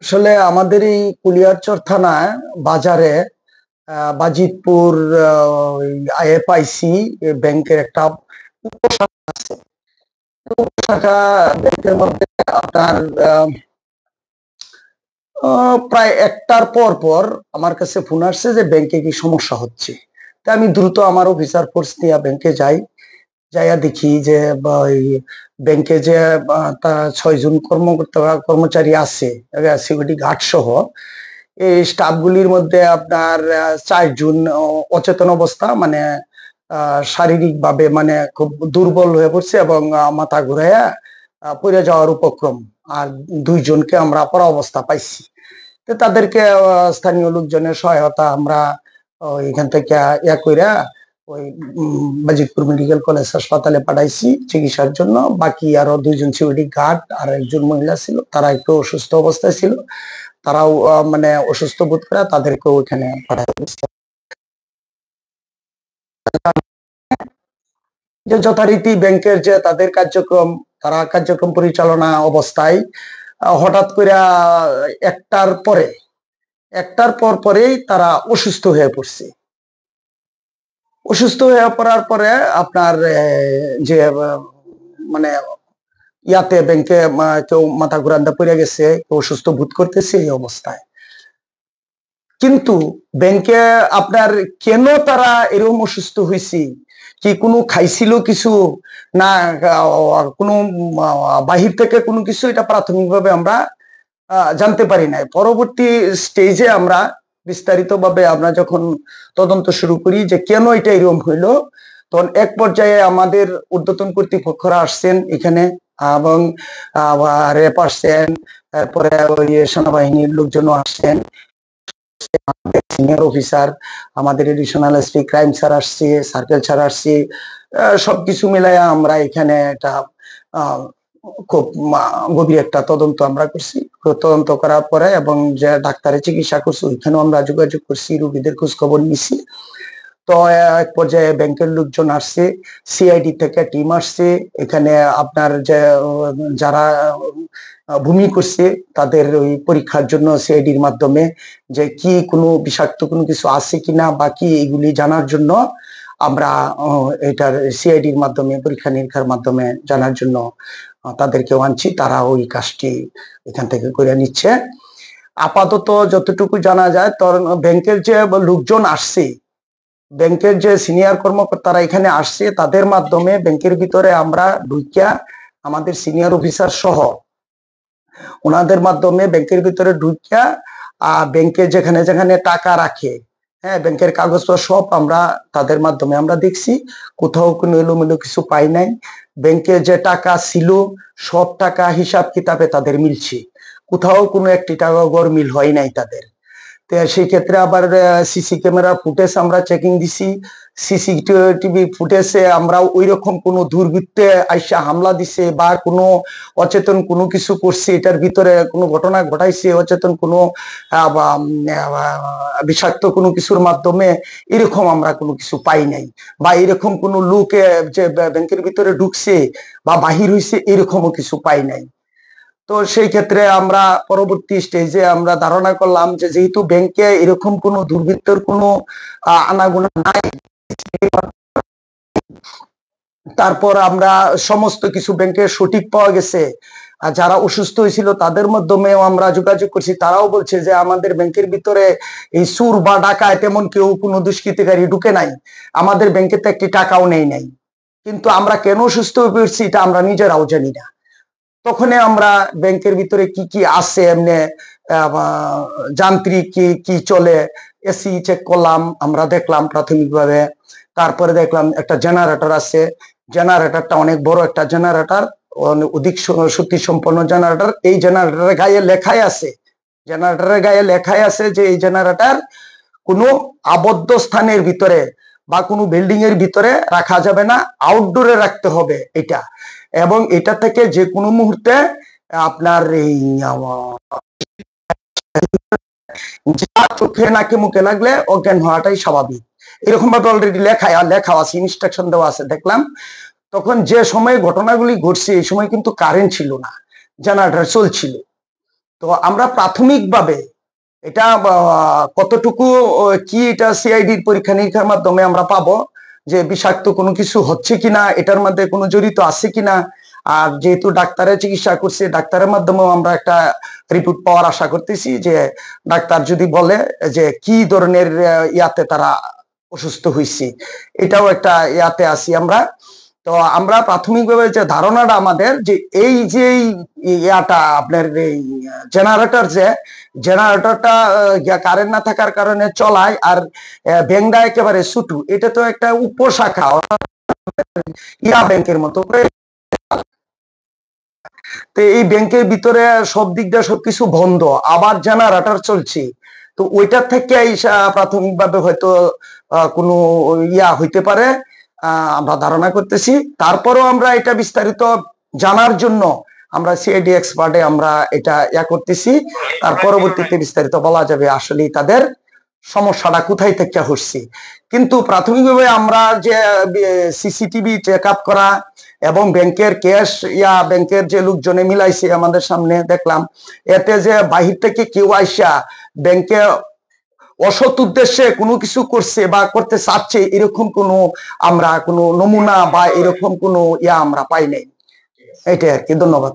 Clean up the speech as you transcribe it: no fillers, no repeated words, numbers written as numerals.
আসলে আমাদের এই কুলিয়ারচর থানায় বাজারে বাজিতপুর ওই আইএফআইসি ব্যাংকের একটা উপশাখা আছে। উপশাখা ব্যাংকের মধ্যে আপনার আহ, প্রায় একটার পর পর আমার কাছে ফোন আসছে যে ব্যাংকে কি সমস্যা হচ্ছে। তা আমি দ্রুত আমার অফিসার ফোর্স নিয়ে ব্যাংকে যাই। যাইয়া দেখি যে ওই ব্যাংকে যে তা 6 জন কর্মকর্তা বা কর্মচারী আছে, সিকিউরিটি গার্ড সহ এই স্টাফ গুলির মধ্যে আপনার 4 জন অচেতন অবস্থা, মানে শারীরিক ভাবে মানে খুব দুর্বল হয়ে পড়ছে এবং মাথা ঘুরাইয়া পড়ে যাওয়ার উপক্রম। আর 2 জনকে আমরা পড়া অবস্থা পাইছি। তো তাদেরকে স্থানীয় লোকজনের সহায়তা আমরা এখান থেকে ইয়া কইরা ওই বাজিতপুর মেডিকেল কলেজ হাসপাতালে পাঠাইছি চিকিৎসার জন্য। বাকি আরো 2 জন সিকিউরিটি গার্ড আর একজন মহিলা ছিল, তারা একটু অসুস্থ অবস্থায় ছিল। তারাও মানে অসুস্থ বোধ করে তাদেরকেও ওখানে পাঠাই দিচ্ছে। যে যথারীতি ব্যাংকের যে তাদের কার্যক্রম, তারা কার্যক্রম পরিচালনা অবস্থায় হঠাৎ করে একটার পরে একটার পর পরেই তারা অসুস্থ হয়ে পড়ছে। অসুস্থ হয়ে পড়ার পরে আপনার যে মানে ইয়াতে ব্যাংকে কেউ মাথা ঘুরান্দা পড়ে গেছে, কেউ অসুস্থ বোধ করতেছে এই অবস্থায়। কিন্তু ব্যাংকে আপনার কেন তারা এরকম অসুস্থ হয়েছে, কি কোনো খাইছিল কিছু না কোনো বাহির থেকে কোনো কিছু, এটা প্রাথমিকভাবে আমরা জানতে পারি নাই। পরবর্তী স্টেজে আমরা বিস্তারিত ভাবে আমরা যখন তদন্ত শুরু করি যে কেন এটা এরকম হইলো, তখন এক পর্যায়ে আমাদের ঊর্ধ্বতন কর্তৃপক্ষরা আসছেন এখানে এবং র্যাব আসছেন, তারপরে ওই সেনাবাহিনীর লোকজনও আসছেন, সিনিয়র অফিসার, আমাদের এডিশনাল এসপি ক্রাইম স্যার আসছে, সার্কেল স্যার আসছে। সবকিছু মিলাইয়া আমরা এখানে একটা খুব গভীর একটা তদন্ত আমরা করছি। তদন্ত করার পরে এবং যে ডাক্তারের চিকিৎসা করছে ওইখানেও আমরা যোগাযোগ করছি, রোগীদের খোঁজ খবর নিছি। তো এক পর্যায়ে ব্যাংকের লোকজন আসছে, সিআইডি থেকে টিম আসছে এখানে। আপনার যে যারা ভূমি করছে তাদের ওই পরীক্ষার জন্য সিআইডির মাধ্যমে যে কি কোনো বিষাক্ত কোনো কিছু আছে কিনা বা কি এগুলি জানার জন্য আমরা এটার সিআইডির মাধ্যমে পরীক্ষা নিরীক্ষার মাধ্যমে জানার জন্য তাদেরকেও আনছি। তারা ওই কাজটি এখান থেকে করে নিচ্ছে। আপাতত যতটুকু জানা যায়, তোর ব্যাংকের যে লোকজন আসছে, ব্যাংকের যে সিনিয়র কর্মকর্তারা এখানে আসছে, তাদের মাধ্যমে ব্যাংকের ভিতরে আমরা ঢুকিয়া আমাদের সিনিয়র অফিসার সহ ওনাদের মাধ্যমে ব্যাংকের ভিতরে ঢুকিয়া ব্যাংকে যেখানে যেখানে টাকা রাখে, হ্যাঁ, ব্যাংকের কাগজপত্র সব আমরা তাদের মাধ্যমে আমরা দেখছি। কোথাও কোনো এলোমেলো কিছু পাই নাই। ব্যাংকে যে টাকা ছিল সব টাকা হিসাব কিতাবে তাদের মিলছে, কোথাও কোনো একটি টাকা গরমিল হয় নাই তাদের। সেই ক্ষেত্রে আবার সিসি ক্যামেরা ফুটেজ আমরা চেকিং দিছি। সিসিটিভি ফুটেজে আমরা ওই রকম কোনো দুর্বৃত্তে আইসা হামলা দিছে বা কোনো অচেতন কোনো কিছু করছে, এটার ভিতরে কোনো ঘটনা ঘটাইছে অচেতন কোনো বিষাক্ত কোনো কিছুর মাধ্যমে, এরকম আমরা কোনো কিছু পাই নাই। বা এরকম কোনো লোকে যে ব্যাংকের ভিতরে ঢুকছে বা বাহির হইছে এরকমও কিছু পাই নাই। তো সেই ক্ষেত্রে আমরা পরবর্তী স্টেজে আমরা ধারণা করলাম যে যেহেতু ব্যাংকে এরকম কোনো দুর্বৃত্তর কোনো আনাগোনা নাই, তারপর আমরা সমস্ত কিছু ব্যাংকে সঠিক পাওয়া গেছে। আর যারা অসুস্থ হয়েছিল তাদের মাধ্যমেও আমরা যোগাযোগ করছি, তারাও বলছে যে আমাদের ব্যাংকের ভিতরে এই চুর বা ডাকায় তেমন কেউ কোনো দুষ্কৃতিকারী ঢুকে নাই, আমাদের ব্যাংকে তো একটি টাকাও নেই নাই। কিন্তু আমরা কেন অসুস্থ হয়ে পড়ছি এটা আমরা নিজেরাও জানি না। তখন আমরা ব্যাংকের ভিতরে কি কি আছে এমনি যান্ত্রিক কি কি চলে, এসি চেক করলাম, আমরা দেখলাম প্রাথমিকভাবে। তারপরে দেখলাম একটা জেনারেটর আছে, জেনারেটরটা অনেক বড় একটা জেনারেটর, অধিক শক্তি সম্পন্ন জেনারেটর। এই জেনারেটরের গায়ে লেখাই আছে, জেনারেটরের গায়ে লেখাই আছে যে এই জেনারেটর কোনো আবদ্ধ স্থানের ভিতরে বা কোনো বিল্ডিং এর ভিতরে রাখা যাবে না, আউটডোরে রাখতে হবে এটা। এবং এটা থেকে যে কোনো মুহূর্তে আপনার এই চোখে নাকে মুখে লাগলে অজ্ঞান হওয়াটাই স্বাভাবিক, এরকম ভাবে অলরেডি লেখা আছে, ইনস্ট্রাকশন দেওয়া আছে দেখলাম। তখন যে সময় ঘটনাগুলি ঘটছে এই সময় কিন্তু কারেন্ট ছিল না, জেনারেটর চলছিল। তো আমরা প্রাথমিকভাবে এটা কতটুকু কি এটা সিআইডির পরীক্ষা নিরীক্ষার মাধ্যমে আমরা পাবো যে বিষাক্ত কোনো কিছু হচ্ছে কিনা, এটার মধ্যে কোনো জড়িত আছে কিনা। আর যেহেতু ডাক্তারের চিকিৎসা করছে, ডাক্তারের মাধ্যমেও আমরা একটা রিপোর্ট পাওয়ার আশা করতেছি যে ডাক্তার যদি বলে যে কি ধরনের ইয়াতে তারা অসুস্থ হয়েছে, এটাও একটা ইয়াতে আছি আমরা। তো আমরা প্রাথমিকভাবে যে ধারণাটা আমাদের যে এই যে ইয়াটা আপনার এই জেনারেটরটা কারেন্ট না থাকার কারণে চলায়, আর ব্যাংকটা একেবারে ছুটু, এটা তো একটা উপশাখা ইয়া ব্যাংকের মতো। তো এই ব্যাংকের ভিতরে সব দিক দিয়ে সবকিছু বন্ধ, আবার জেনারেটর চলছে। তো ওইটার থেকে প্রাথমিকভাবে হয়তো কোনো ইয়া হইতে পারে আমরা ধারণা করতেছি। তারপরও আমরা এটা বিস্তারিত জানার জন্য আমরা সিআইডি এক্সপার্টে আমরা এটা ইয়া করতেছি। তার পরবর্তীতে বিস্তারিত বলা যাবে আসলে তাদের সমস্যাটা কোথায় থেকে হচ্ছে। কিন্তু প্রাথমিকভাবে আমরা যে সিসিটিভি চেক আপ করা এবং ব্যাংকের ক্যাশ ব্যাংকের যে লোকজনে মিলাইছে আমাদের সামনে দেখলাম, এতে যে বাহির থেকে কেউ আইসা ব্যাংকে অসৎ উদ্দেশ্যে কোনো কিছু করছে বা করতে চাচ্ছে এরকম কোনো আমরা কোনো নমুনা বা এরকম কোনো আমরা পাই নাই। এটাই আর কি। ধন্যবাদ।